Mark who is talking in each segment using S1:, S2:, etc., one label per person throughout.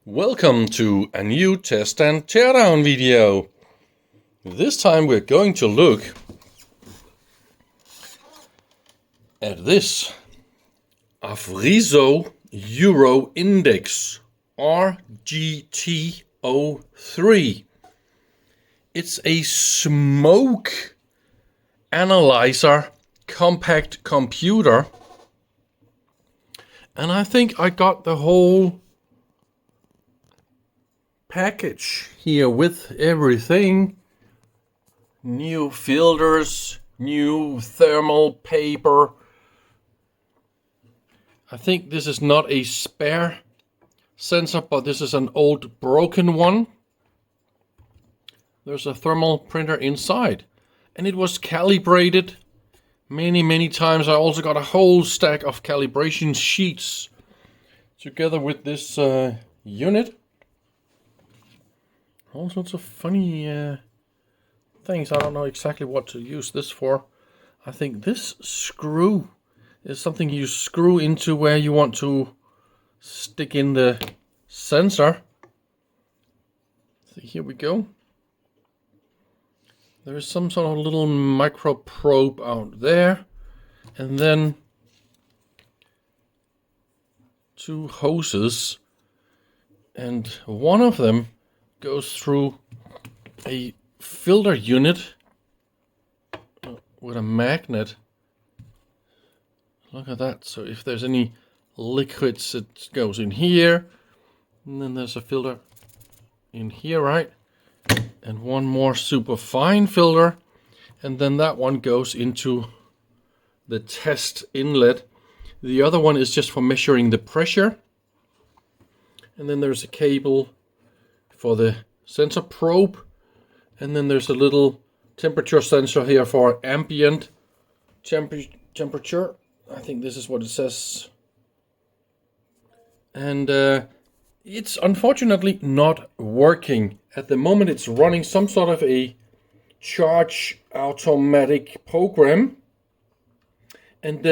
S1: Welcome to a new test and teardown video. This time we're going to look at this Afriso Euro-Index RGT 03. It's a smoke analyzer compact computer, and I think I got the whole package here with everything. New filters, new thermal paper. I think this is not a spare sensor, but this is an old broken one. There's a thermal printer inside, and it was calibrated many times. I also got a whole stack of calibration sheets together with this unit. All sorts of funny things. I don't know exactly what to use this for. I think this screw is something you screw into where you want to stick in the sensor. See, here we go. There is some sort of little micro probe out there. And then two hoses. And one of them goes through a filter unit with a magnet. Look at that. So if there's any liquids, it goes in here. And then there's a filter in here, right? And one more super fine filter. And then that one goes into the test inlet. The other one is just for measuring the pressure. And then there's a cable for the sensor probe, and then there's a little temperature sensor here for ambient temperature. I think this is what it says. And it's unfortunately not working. At the moment it's running some sort of a charge automatic program, and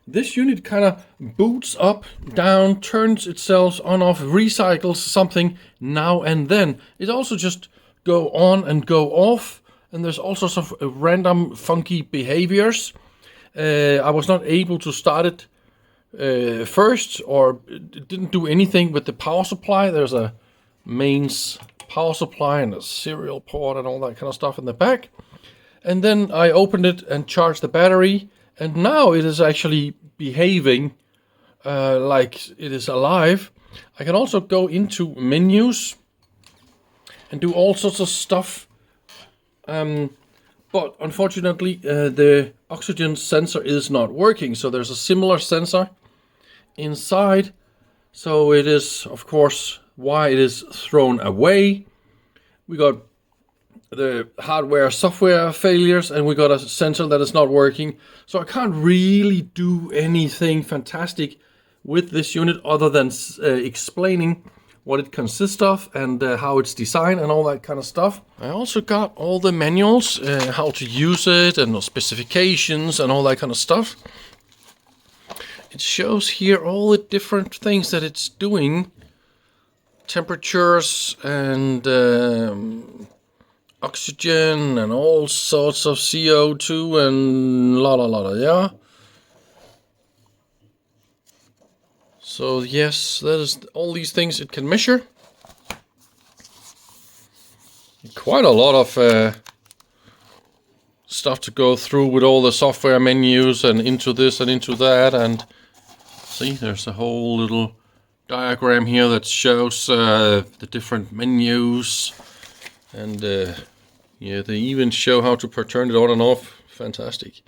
S1: this unit kind of boots up, down, turns itself on, off, recycles something now and then. It also just go on and go off, and there's all sorts of random funky behaviors. I was not able to start it first, or it didn't do anything with the power supply. There's a mains power supply and a serial port and all that kind of stuff in the back. And then I opened it and charged the battery. And now it is actually behaving like it is alive. I can also go into menus and do all sorts of stuff. But unfortunately, the oxygen sensor is not working. So there's a similar sensor inside. So it is, of course, why it is thrown away. We got the hardware software failures, and we got a sensor that is not working. So I can't really do anything fantastic with this unit other than explaining what it consists of and how it's designed and all that kind of stuff. I also got all the manuals, how to use it, and the specifications and all that kind of stuff. It shows here all the different things that it's doing, temperatures and oxygen and all sorts of CO2 and yeah. So yes, that is all these things it can measure. Quite a lot of stuff to go through with all the software menus and into this and into that. And see, there's a whole little diagram here that shows the different menus. And yeah, they even show how to turn it on and off. Fantastic.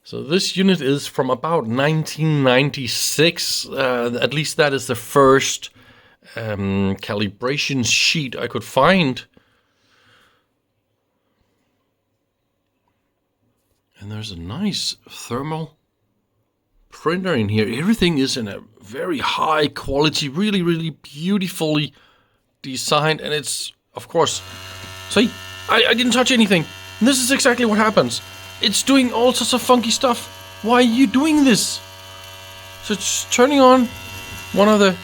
S1: So this unit is from about 1996. At least that is the first calibration sheet I could find. And there's a nice thermal printer in here. Everything is in a very high quality, really beautifully designed, and it's, of course, see, I didn't touch anything. And this is exactly what happens. It's doing all sorts of funky stuff. Why are you doing this? So it's turning on one of the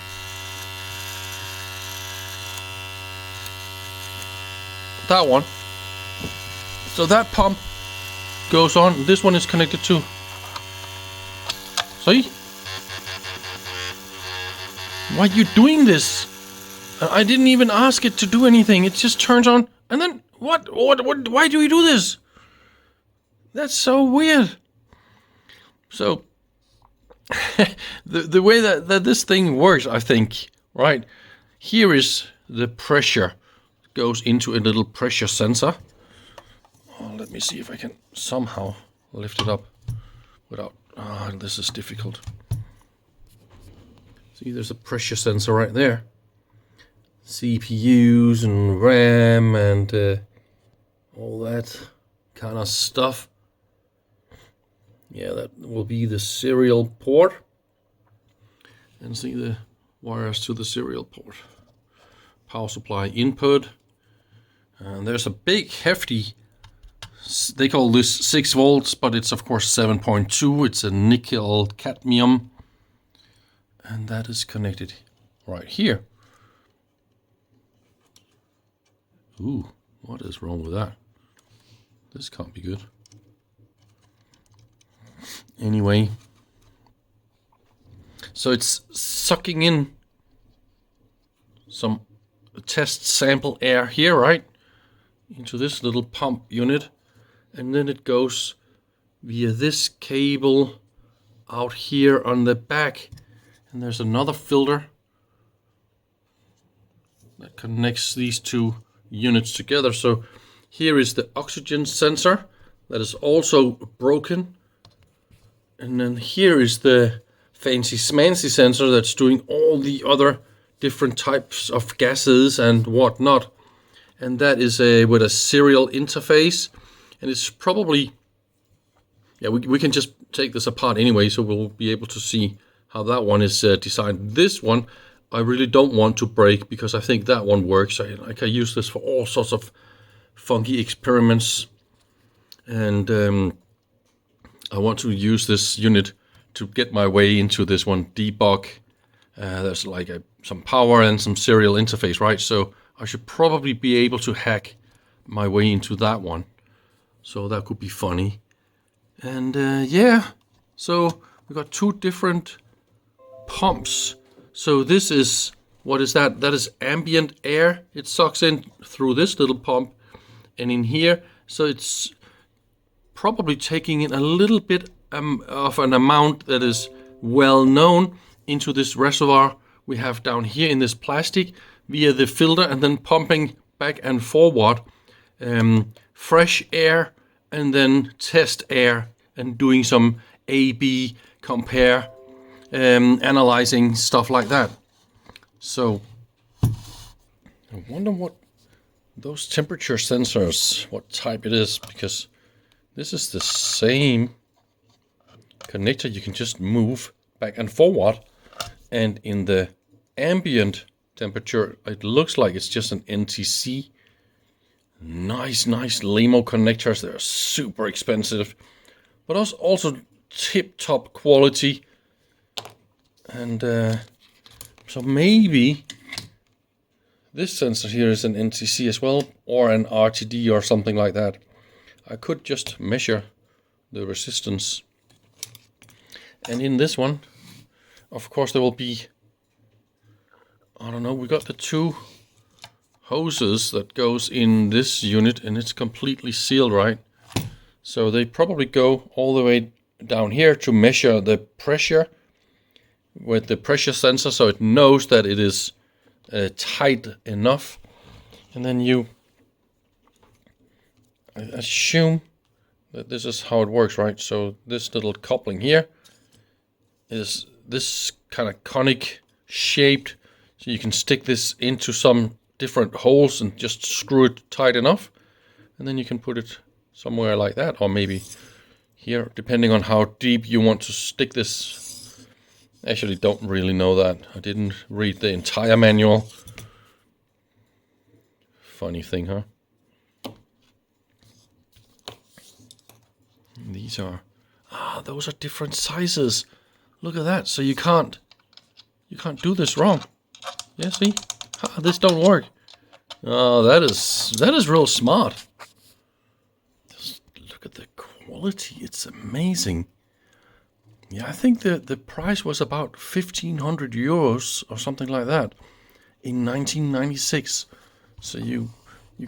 S1: that one. So that pump goes on. This one is connected to. See? Why are you doing this? I didn't even ask it to do anything. It just turns on. And then what? Why do you do this? That's so weird. So the way that this thing works, I think, right? Here is the pressure. Goes into a little pressure sensor. Oh, let me see if I can somehow lift it up without. This is difficult. See, there's a pressure sensor right there. CPUs and RAM and all that kind of stuff. Yeah, that will be the serial port. And see the wires to the serial port. Power supply input. And there's a big hefty, they call this 6 volts, but it's of course 7.2. It's a nickel cadmium. And that is connected right here. Ooh, what is wrong with that? This can't be good. Anyway, so it's sucking in some test sample air here, right? Into this little pump unit. And then it goes via this cable out here on the back. And there's another filter that connects these two units together. So here is the oxygen sensor that is also broken. And then here is the fancy smancy sensor that's doing all the other different types of gases and whatnot. And that is with a serial interface. And it's probably, yeah, we can just take this apart anyway, so we'll be able to see how that one is designed. This one I really don't want to break because I think that one works. I can use this for all sorts of funky experiments. And I want to use this unit to get my way into this one, debug. There's like some power and some serial interface, right? So I should probably be able to hack my way into that one. So that could be funny. And yeah, so we got two different pumps. So this is, what is that? That is ambient air. It sucks in through this little pump and in here. So it's probably taking in a little bit of an amount that is well known into this reservoir we have down here in this plastic via the filter, and then pumping back and forward fresh air and then test air and doing some A/B compare, analyzing stuff like that. So I wonder what those temperature sensors, what type it is, because this is the same connector. You can just move back and forward, and in the ambient temperature it looks like it's just an NTC. Nice LEMO connectors. They're super expensive, but also tip-top quality. And so maybe this sensor here is an NTC as well, or an RTD or something like that. I could just measure the resistance. And in this one, of course, there will be, I don't know, we got the two hoses that goes in this unit, and it's completely sealed, right? So they probably go all the way down here to measure the pressure with the pressure sensor, so it knows that it is tight enough. And then you, I assume that this is how it works, right? So this little coupling here is this kind of conic shaped, so you can stick this into some different holes and just screw it tight enough, and then you can put it somewhere like that, or maybe here, depending on how deep you want to stick this. Actually, don't really know that. I didn't read the entire manual. Funny thing, huh? These are, those are different sizes. Look at that. So you can't do this wrong. Yeah, see? This don't work. Oh, that is real smart. Just look at the quality. It's amazing. Yeah, I think the price was about 1,500 euros or something like that in 1996. So you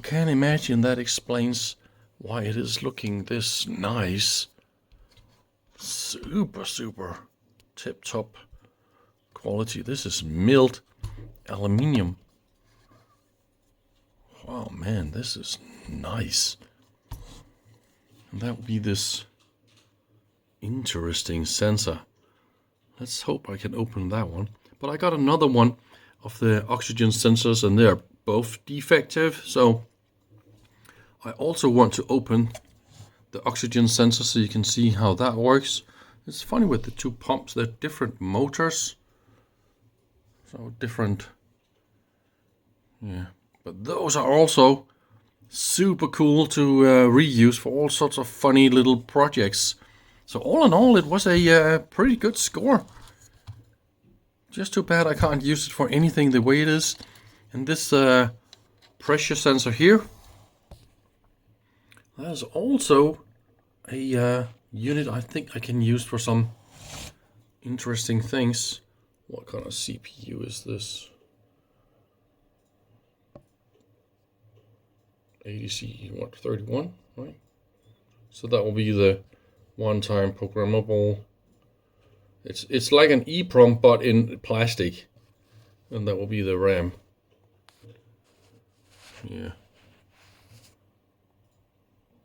S1: can imagine that explains why it is looking this nice. Super, super tip-top quality. This is milled aluminium. Wow, man, this is nice. And that will be this interesting sensor. Let's hope I can open that one. But I got another one of the oxygen sensors, and they're both defective. So I also want to open the oxygen sensor so you can see how that works. It's funny with the two pumps, they're different motors. So different, yeah. But those are also super cool to reuse for all sorts of funny little projects. So all in all, it was a pretty good score. Just too bad I can't use it for anything the way it is. And this pressure sensor here, that is also a unit I think I can use for some interesting things. What kind of CPU is this? ADC, what, 31, right? So that will be the one-time programmable. It's like an EEPROM but in plastic, and that will be the RAM. Yeah,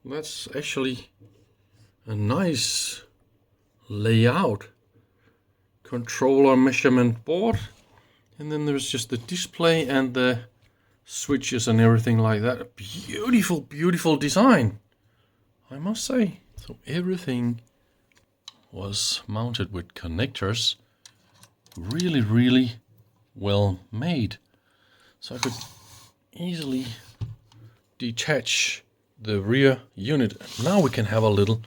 S1: that's actually a nice layout. Controller measurement board, and then there's just the display and the switches and everything like that. A beautiful, beautiful design, I must say. So everything was mounted with connectors. Really, really well made. So I could easily detach the rear unit. Now we can have a little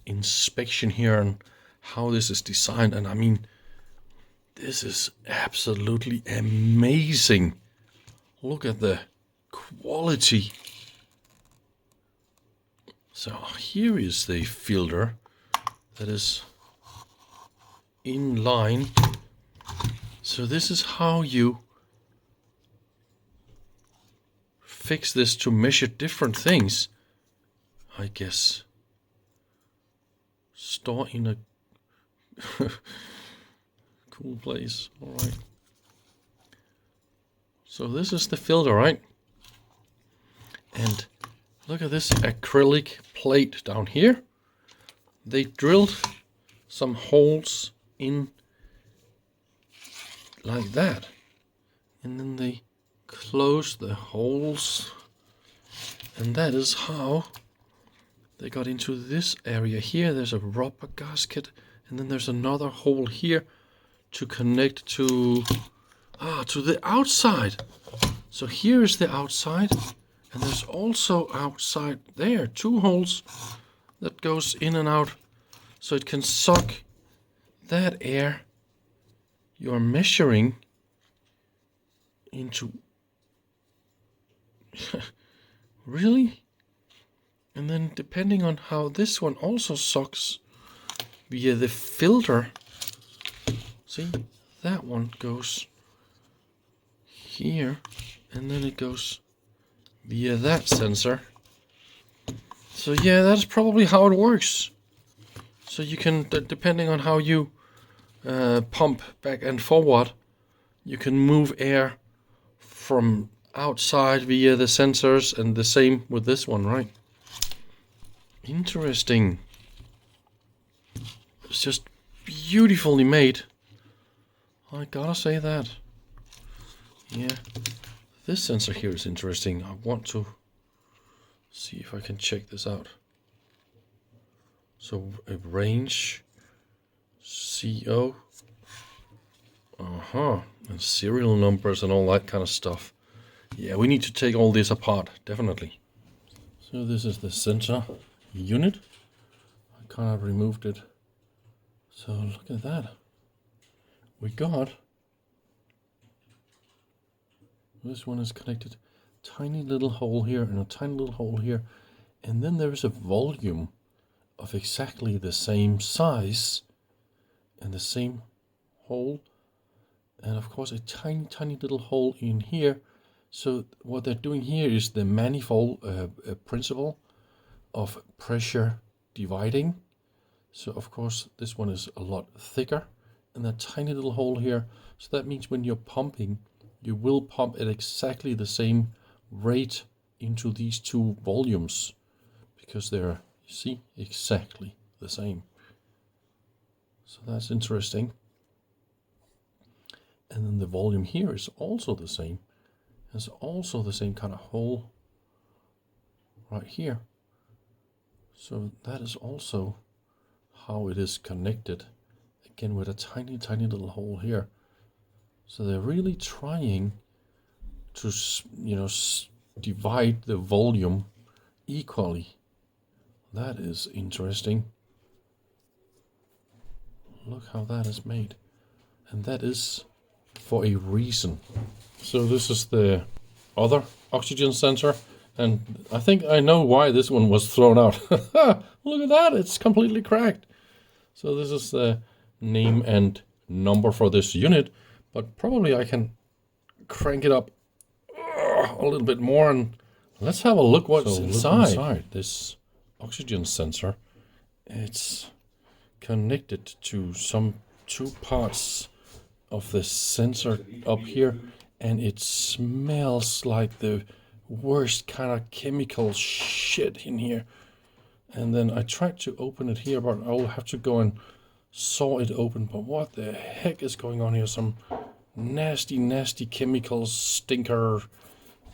S1: inspection here on how this is designed. And I mean, this is absolutely amazing. Look at the quality. So here is the filter that is in line. So this is how you fix this to measure different things, I guess. Store in a cool place. All right. So this is the filter, right? And look at this acrylic plate down here. They drilled some holes in like that. And then they closed the holes. And that is how they got into this area here. There's a rubber gasket. And then there's another hole here to connect to the outside. So here is the outside. And there's also outside there 2 holes that goes in and out, so it can suck that air you're measuring into. Really? And then depending on how this one also sucks via the filter. See, that one goes here, and then it goes via that sensor. So yeah, that's probably how it works. So you can, depending on how you pump back and forward, you can move air from outside via the sensors, and the same with this one, right? Interesting. It's just beautifully made. I gotta say that. Yeah. This sensor here is interesting. I want to see if I can check this out. So a range, CO, and serial numbers and all that kind of stuff. Yeah, we need to take all this apart, definitely. So this is the sensor unit. I kind of removed it. So look at that. we got, this one is connected, tiny little hole here and a tiny little hole here, and then there is a volume of exactly the same size and the same hole, and of course a tiny little hole in here. So what they're doing here is the manifold principle of pressure dividing. So of course this one is a lot thicker, and that tiny little hole here, so that means when you're pumping, you will pump at exactly the same rate into these two volumes, because they're, you see, exactly the same. So that's interesting. And then the volume here is also the same. It's also the same kind of hole right here. So that is also how it is connected, again with a tiny little hole here. So they're really trying to, you know, divide the volume equally. That is interesting. Look how that is made, and that is for a reason. So this is the other oxygen sensor, and I think I know why this one was thrown out. Look at that, it's completely cracked. So this is the name and number for this unit, but probably I can crank it up a little bit more, and let's have a look what's inside this oxygen sensor. It's connected to some two parts of the sensor up here, and it smells like the worst kind of chemical shit in here. And then I tried to open it here, but I'll have to go and saw it open. But what the heck is going on here? Some nasty chemicals, stinker,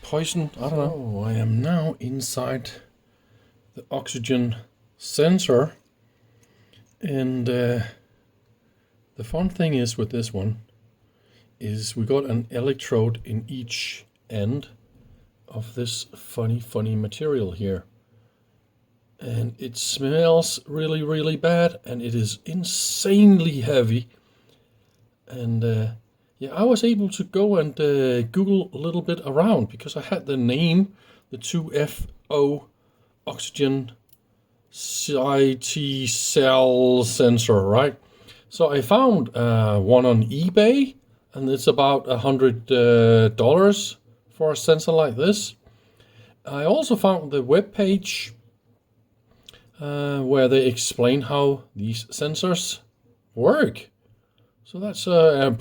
S1: poison, I don't know. I am now inside the oxygen sensor, and the fun thing is with this one is we got an electrode in each end of this funny material here, and it smells really bad, and it is insanely heavy. And yeah, I was able to go and Google a little bit around, because I had the name, the 2FO oxygen CT cell sensor, right? So I found one on eBay, and it's about $100 for a sensor like this. I also found the web page where they explain how these sensors work. So that's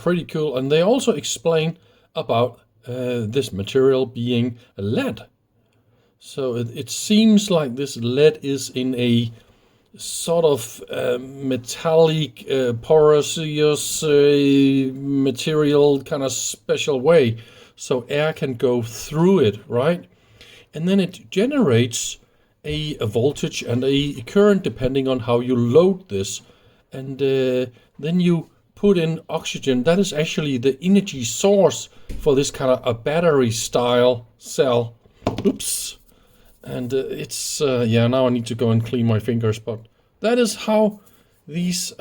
S1: pretty cool. And they also explain about this material being lead. So it seems like this lead is in a sort of metallic, porous material, kind of special way. So air can go through it, right? And then it generates a voltage and a current depending on how you load this. And then you put in oxygen. That is actually the energy source for this kind of a battery style cell. Oops. And it's, yeah, now I need to go and clean my fingers, but that is how these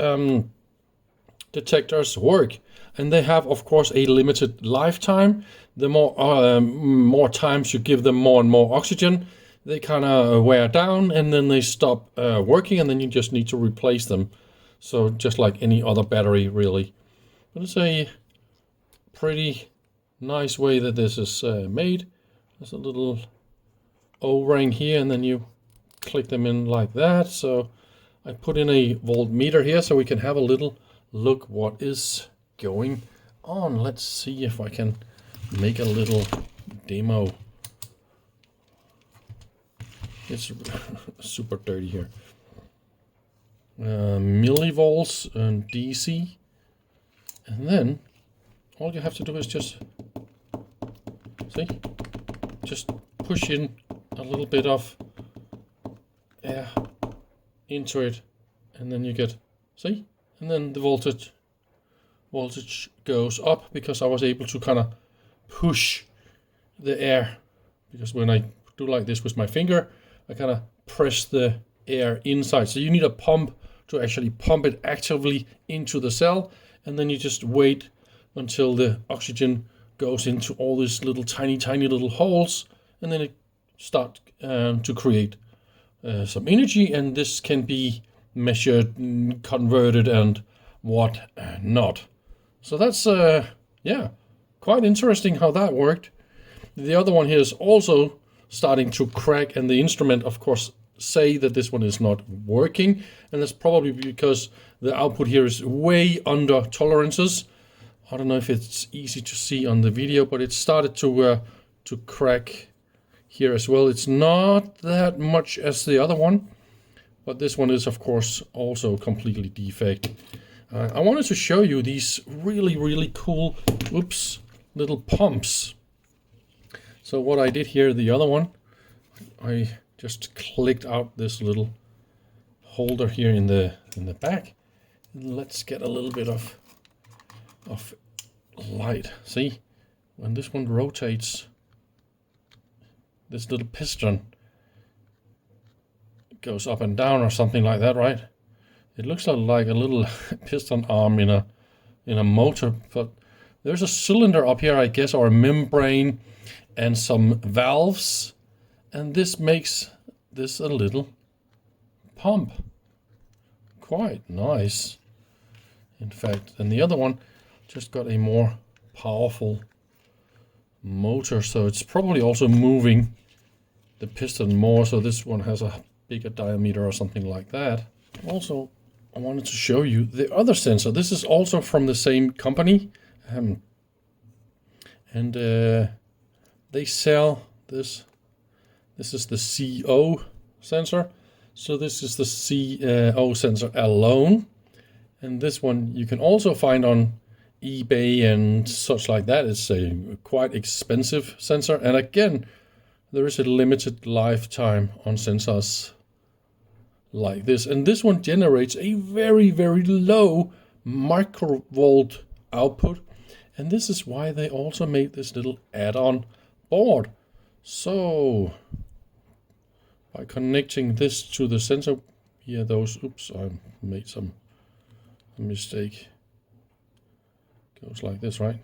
S1: detectors work. And they have, of course, a limited lifetime. The more times you give them more and more oxygen, they kind of wear down, and then they stop working, and then you just need to replace them. So just like any other battery, really. But it's a pretty nice way that this is made. There's a little O-ring here, and then you click them in like that. So I put in a voltmeter here so we can have a little look what is going on. Let's see if I can make a little demo. It's super dirty here. Millivolts and DC, and then all you have to do is just push in a little bit of air into it, and then you get, see, and then the voltage goes up, because I was able to kind of push the air, because when I do like this with my finger, I kind of press the air inside. So you need a pump to actually pump it actively into the cell, and then you just wait until the oxygen goes into all these little tiny little holes, and then it starts to create some energy, and this can be measured, converted, and what not. So that's yeah, quite interesting how that worked. The other one here is also starting to crack, and the instrument, of course, say that this one is not working, and that's probably because the output here is way under tolerances. I don't know if it's easy to see on the video, but it started to crack here as well. It's not that much as the other one, but this one is, of course, also completely defect. I wanted to show you these really cool, little pumps. So what I did here, the other one, I just clicked out this little holder here in the back. Let's get a little bit of light. See, when this one rotates, this little piston goes up and down or something like that, right? It looks like a little piston arm in a motor, but there's a cylinder up here, I guess, or a membrane, and some valves, and this makes this a little pump. Quite nice, in fact. And the other one just got a more powerful motor, so it's probably also moving the piston more, so this one has a bigger diameter or something like that. Also, I wanted to show you the other sensor. This is also from the same company, and they sell this. This is the CO sensor. So this is the CO sensor alone, and this one you can also find on eBay and such like that. It's a quite expensive sensor, and again, there is a limited lifetime on sensors like this, and this one generates a very low microvolt output, and this is why they also made this little add-on board. So by connecting this to the sensor, here those, I made some mistake, goes like this, right?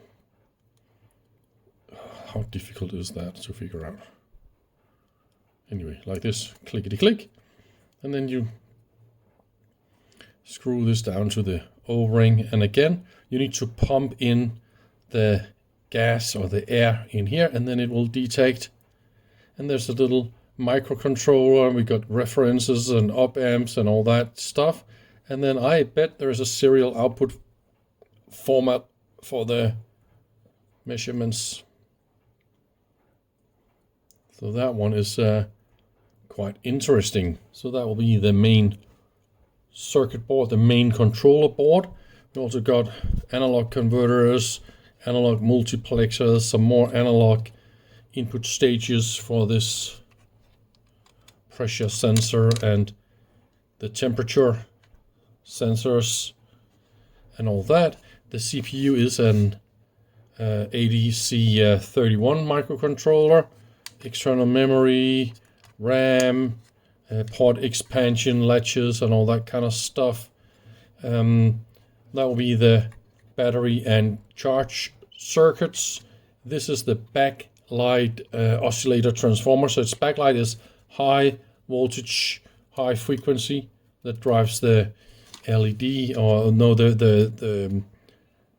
S1: How difficult is that to figure out? Anyway, like this, clickety click, and then you screw this down to the O-ring, and again you need to pump in the gas or the air in here, and then it will detect. And there's a little microcontroller, and we got references and op amps and all that stuff, and then I bet there is a serial output format for the measurements. So that one is quite interesting. So that will be the main circuit board, the main controller board. We also got analog converters, analog multiplexers, some more analog input stages for this pressure sensor and the temperature sensors and all that. The CPU is an ADC31 microcontroller, external memory, RAM, port expansion latches and all that kind of stuff. That will be the battery and charge circuits. This is the backlight oscillator transformer. So its backlight is high voltage, high frequency that drives the LED, or no, the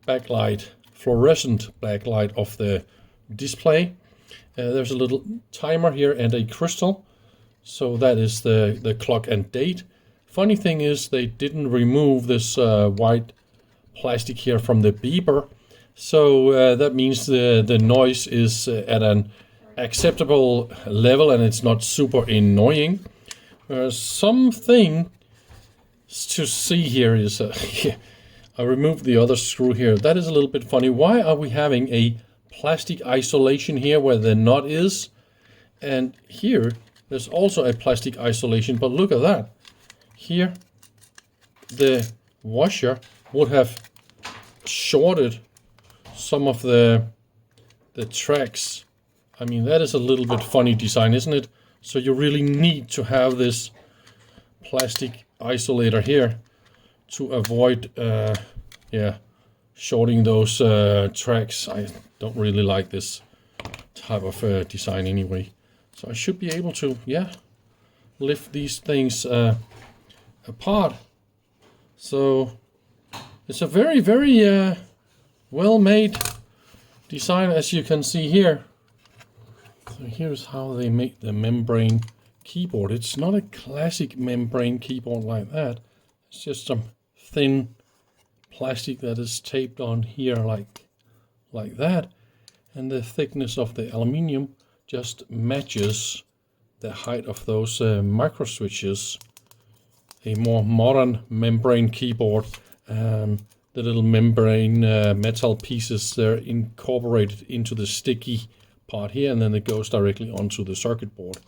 S1: backlight, fluorescent backlight of the display. There's a little timer here and a crystal. So that is the clock and date. Funny thing is they didn't remove this white plastic here from the beeper. So that means the noise is at an acceptable level and it's not super annoying. Something to see here is, I removed the other screw here. That is a little bit funny. Why are we having a plastic isolation here where the nut is? And here, there's also a plastic isolation, but look at that. Here, the washer would have shorted some of the tracks. I mean, that is a little bit funny design, isn't it? So you really need to have this plastic isolator here to avoid shorting those tracks. I don't really like this type of design anyway. So I should be able to, lift these things apart. So it's a very, very well-made design, as you can see here. So here's how they make the membrane keyboard. It's not a classic membrane keyboard like that. It's just some thin plastic that is taped on here like that. And the thickness of the aluminium just matches the height of those micro switches. A more modern membrane keyboard. The little membrane metal pieces, they're incorporated into the sticky part here, and then it goes directly onto the circuit board.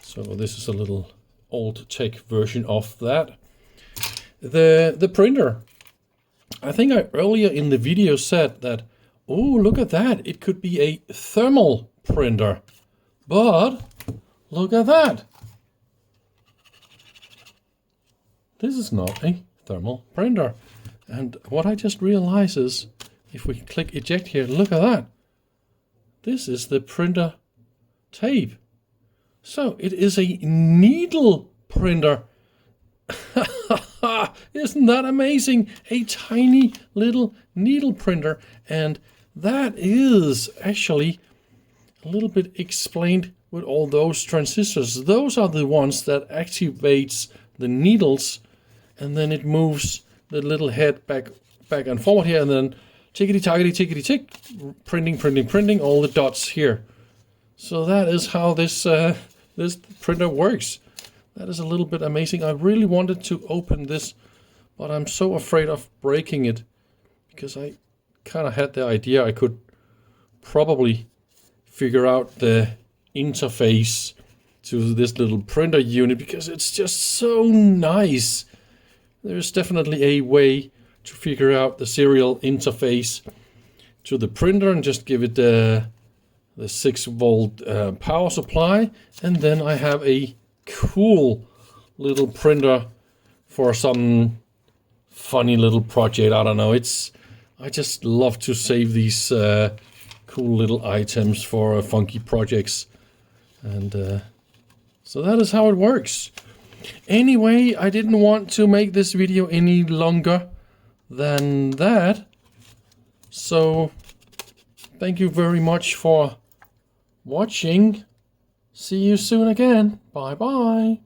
S1: So this is a little old tech version of that. The printer. I think I earlier in the video said that, oh, look at that, it could be a thermal printer. But look at that. This is not a thermal printer. And what I just realized is, if we click eject here, look at that. This is the printer tape. So it is a needle printer. Isn't that amazing? A tiny little needle printer. And that is actually a little bit explained with all those transistors. Those are the ones that activates the needles, and then it moves the little head back and forward here, and then tickety tick, printing all the dots here. So that is how this this printer works. That is a little bit amazing. I really wanted to open this, but I'm so afraid of breaking it, because I kind of had the idea I could probably figure out the interface to this little printer unit, because it's just so nice. There's definitely a way to figure out the serial interface to the printer and just give it the 6-volt power supply, and then I have a cool little printer for some funny little project. I don't know. I just love to save these cool little items for funky projects, and so that is how it works. Anyway, I didn't want to make this video any longer than that. So, thank you very much for watching. See you soon again. Bye bye.